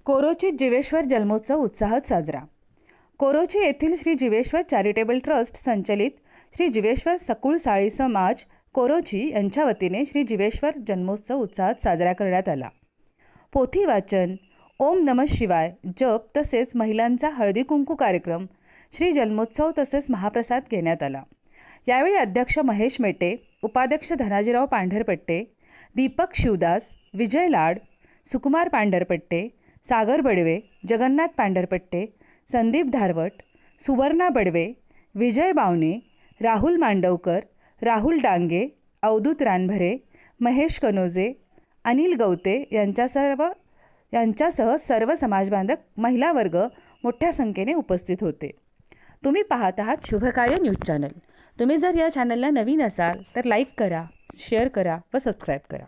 कोरोचीत जीवेश्वर जन्मोत्सव उत्साहात साजरा। कोरोची येथील श्री जीवेश्वर चॅरिटेबल ट्रस्ट संचलित श्री जीवेश्वर सकुळ साळी समाज कोरोची यांच्या वतीने श्री जीवेश्वर जन्मोत्सव उत्साहात साजरा करण्यात आला। पोथी वाचन, ओम नमः शिवाय जप तसेच महिलांचा हळदी कुंकू कार्यक्रम, श्री जन्मोत्सव तसेच महाप्रसाद घेण्यात आला। यावेळी अध्यक्ष महेश मेटे, उपाध्यक्ष धनाजीराव पांढरपट्टे, दीपक शिवदास, विजय लाड, सुकुमार पांढरपट्टे, सागर बडवे, जगन्नाथ पांढरपट्टे, संदीप धारवट, सुवर्णा बडवे, विजय बावणे, राहुल मांडवकर, राहुल डांगे, अवधूत रानभरे, महेश कनोजे, अनिल गवते यांच्यासह सर्व समाजबांधव महिला वर्ग मोठ्या संख्येने उपस्थित होते। तुम्ही पाहत आहात शुभकार्य न्यूज चॅनल। तुम्ही जर या चॅनलला नवीन असाल तर लाईक करा, शेअर करा व सबस्क्राईब करा।